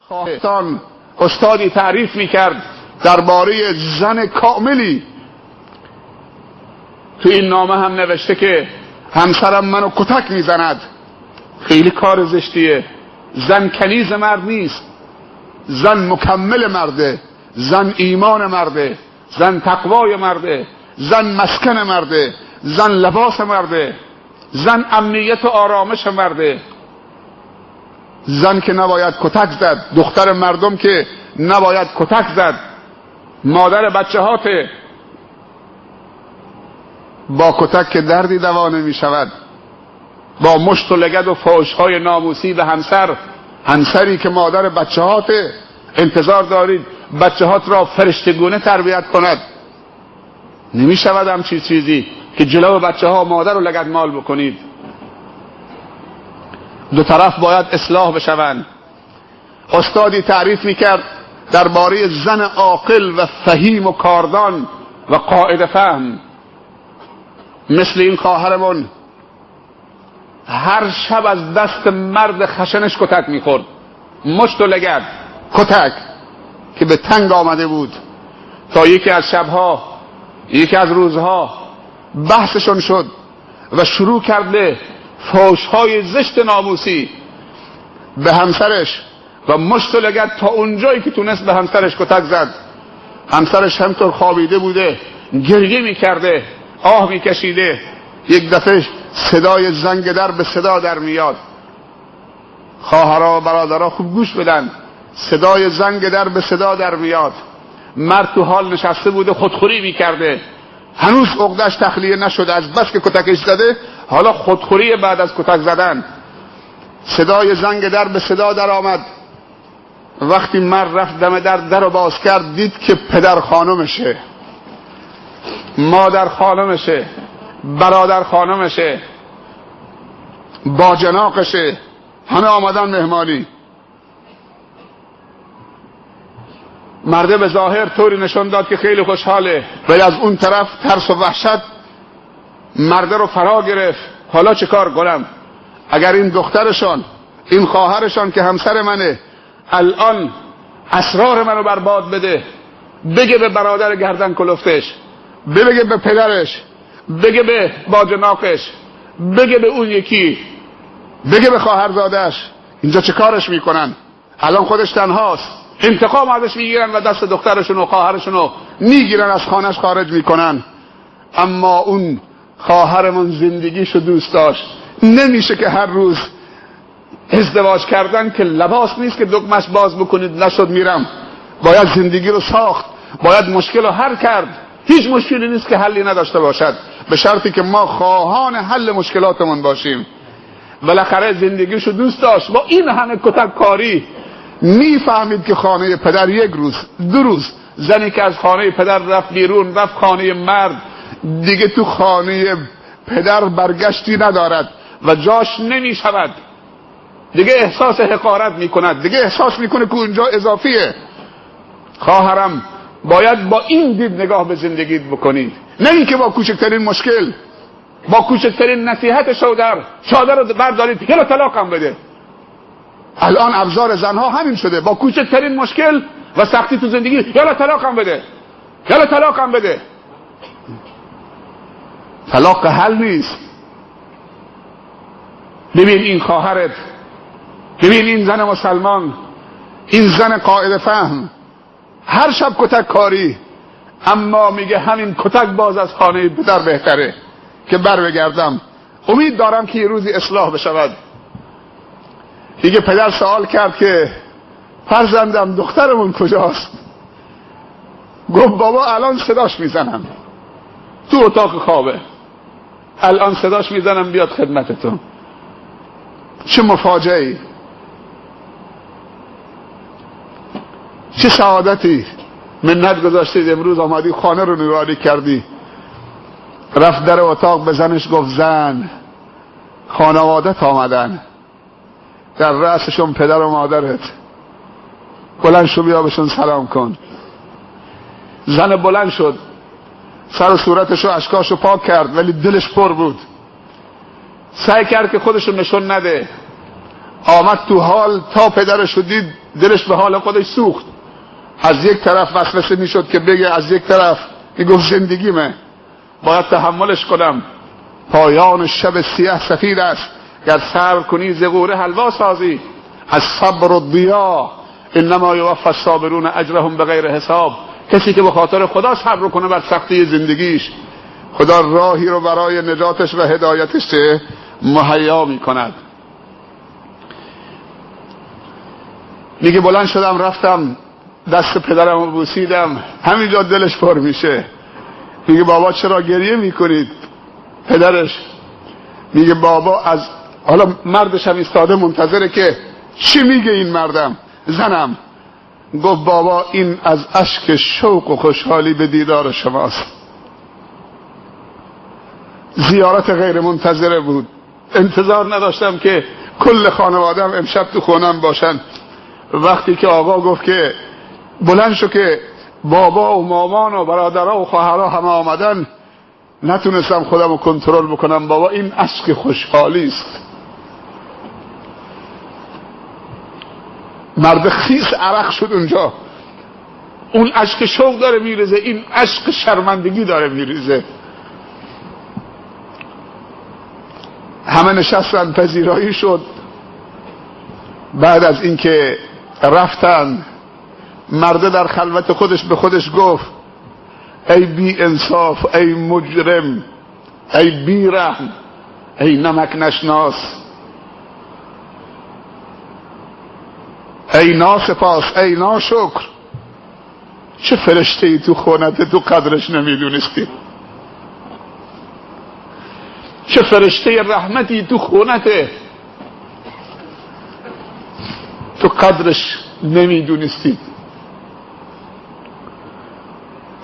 خواهستان استادی تعریف میکرد درباره زن کاملی. تو این نامه هم نوشته که همسرم منو کتک میزند. خیلی کار زشتیه. زن کنیز مرد نیست، زن مکمل مرده، زن ایمان مرده، زن تقوای مرده، زن مسکن مرده، زن لباس مرده، زن امنیت و آرامش مرده. زن که نباید کتک زد، دختر مردم که نباید کتک زد، مادر بچه هاته. با کتک که دردی دوا نمی شود. با مشت و لگد و فحش‌های ناموسی به همسری که مادر بچه هاته انتظار دارید بچه هات را فرشتگونه تربیت کند. نمی شود همچین چیزی که جلو بچه ها مادر رو لگد مال بکنید. دو طرف باید اصلاح بشوند. استادی تعریف میکرد درباره زن عاقل و فهیم و کاردان و قاعده فهم. مثل این خواهرمون هر شب از دست مرد خشنش کتک میخورد، مشت و لگد، کتک که به تنگ آمده بود. تا یکی از شبها، یکی از روزها بحثشون شد و شروع کرده فحش‌های زشت ناموسی به همسرش و مشت و لگد تا اونجایی که تونست به همسرش کتک زد. همسرش همطور خوابیده بوده، گریه میکرده، آه میکشیده. یک دفعه صدای زنگ در به صدا در میاد. خواهرها و برادرها خوب گوش بدن. صدای زنگ در به صدا در میاد. مرد تو حال نشسته بوده، خودخوری میکرده، هنوز عقده‌اش تخلیه نشده، از بس که کتکش زده حالا خودخوری بعد از کتک زدن. صدای زنگ در به صدا در آمد. وقتی مرد رفت دم در رو باز کرد، دید که پدر خانمشه، مادر خانمشه، برادر خانمشه، باجناقشه، همه آمدن مهمانی. مرده به ظاهر طوری نشون داد که خیلی خوشحاله، ولی از اون طرف ترس و وحشت مرده رو فرا گرفت. حالا چه کار کنم؟ اگر این دخترشان، این خواهرشان که همسر منه، الان اسرار منو برباد بده، بگه به برادر گردن کلفتش، بگه به پدرش، بگه به باجناقش، بگه به اون یکی، بگه به خواهرزادش، اینجا چه کارش میکنن؟ الان خودش تنهاست، انتقام ازش میگیرن و دست دخترشون و خواهرشونو میگیرن، از خانهش خارج میکنن. اما اون خواهرمون زندگیشو دوست داشت. نمیشه که هر روز ازدواج کردن که لباس نیست که دکمش باز بکنید نشد میرم. باید زندگی رو ساخت، باید مشکل رو حل کرد. هیچ مشکلی نیست که حلی نداشته باشد، به شرطی که ما خواهان حل مشکلاتمون باشیم. بالاخره زندگیشو دوست داشت. با این همه کتک کاری میفهمید که خانه پدر یک روز، دو روز، زنی که از خانه پدر رفت بیرون، رفت خانه مرد، دیگه تو خانه پدر برگشتی ندارد و جاش نمیشود. دیگه احساس حقارت میکند، دیگه احساس میکنه که اونجا اضافیه. خواهرم باید با این دید نگاه به زندگی بکنید، نه اینکه با کوچکترین مشکل، با کوچکترین نصیحت شادر رو بردارید یلا طلاقم بده. الان ابزار زنها همین شده، با کوچکترین مشکل و سختی تو زندگی یلا طلاقم بده، یلا طلاقم بده. طلاق حل نیست. ببین این خواهرت، ببین این زن مسلمان، این زن قاعده فهم، هر شب کتک کاری، اما میگه همین کتک باز از خانه پدر بهتره که بر بگردم. امید دارم که یه روزی اصلاح بشود. دیگه پدر سوال کرد که فرزندم دخترمون کجاست؟ گفت بابا الان صداش میزنم تو اتاق خوابه، الان صداش میزنم بیاد خدمتتون. چه مفاجعه‌ای، چه سعادتی. منت گذاشتید امروز آمدی خانه رو نگاری کردی. رفت در اتاق به زنش گفت زن خانوادت آمدن، در رأسشون پدر و مادرت، بلند شو بیا بهشون سلام کن. زن بلند شد، سر و صورتشو اشکاشو پاک کرد، ولی دلش پر بود. سعی کرد که خودشو نشون نده. آمد تو حال تا پدرشو دید دلش به حال خودش سوخت. از یک طرف وسوسه میشد که بگه، از یک طرف میگفت زندگیمه باید تحملش کنم، پایان شب سیاه سفید است، گر صبر کنی ز غوره حلوا سازی، از صبر و ضیا انما یوفی الصابرون اجرهم بغیر حساب. کسی که به خاطر خدا صبر کنه بر سختی زندگیش، خدا راهی رو برای نجاتش و هدایتش مهیا میکند. میگه بلند شدم رفتم دست پدرم رو بوسیدم، همینجا دلش پر میشه. میگه بابا چرا گریه میکنید؟ پدرش میگه بابا از حالا مردش هم ایستاده منتظره که چی میگه این مردم. زنم گفت بابا این از اشک شوق و خوشحالی به دیدار شماست. زیارت غیر منتظره بود، انتظار نداشتم که کل خانوادم امشب تو خونم باشن. وقتی که آقا گفت که بلند شو که بابا و مامان و برادرها و خواهرها همه آمدن، نتونستم خودم رو کنترل بکنم. بابا این اشک خوشحالی است. مرد خیس عرق شد اونجا. اون اشک شوق داره میریزه، این اشک شرمندگی داره میریزه. همه نشستن، پذیرایی شد. بعد از اینکه رفتن، مرده در خلوت خودش به خودش گفت ای بی انصاف، ای مجرم، ای بی رحم، ای نمک نشناس، ای ناسپاس، ای ناشکر. چه فرشته ای تو خونت تو قدرش نمیدونستی؟ چه فرشته رحمتی تو خونته تو قدرش نمیدونستی؟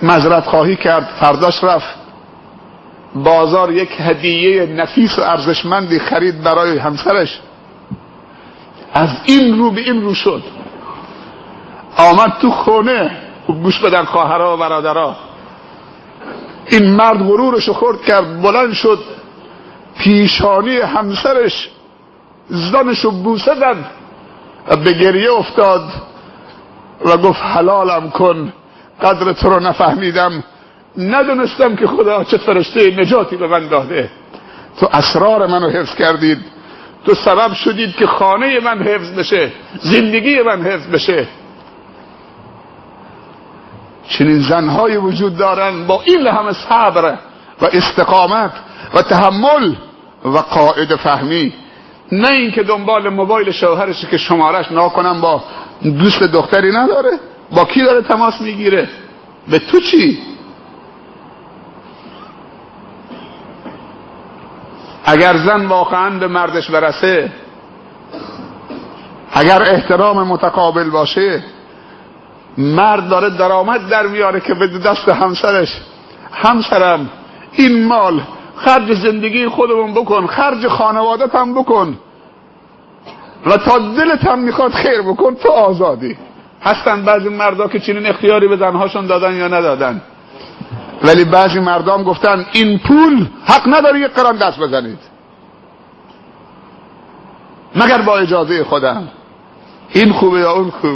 معذرت خواهی کرد. فرداش رفت بازار، یک هدیه نفیس و ارزشمندی خرید برای همسرش. از این رو به این رو شد. آمد تو خونه. گوش بدن خواهرها و برادرها، این مرد غرورشو خورد کرد، بلند شد پیشانی همسرش زنشو بوسه داد و به گریه افتاد و گفت حلالم کن، قدر تو رو نفهمیدم، ندونستم که خدا چه فرشته نجاتی به من داده. تو اسرار منو حفظ کردید، تو سبب شدید که خانه من حفظ بشه، زندگی من حفظ بشه. چنین زنهای وجود دارن با این همه صبر و استقامت و تحمل و قاعده فهمی. نه این که دنبال موبایل شوهرش که شمارش ناکنم با دوست دختری نداره، با کی داره تماس میگیره، به تو چی؟ اگر زن واقعا به مردش برسه، اگر احترام متقابل باشه، مرد داره درآمد در میاره که به دست همسرش، همسرم این مال خرج زندگی خودمون بکن، خرج خانوادت هم بکن و تا دلت هم میخواد خیر بکن، تو آزادی. هستن بعضی مردا که چنین اختیاری به زنهاشون دادن یا ندادن، ولی بعضی مردام گفتن این پول حق نداری یک قران دست بزنید مگر با اجازه خودم. این خوبه یا اون خوبه؟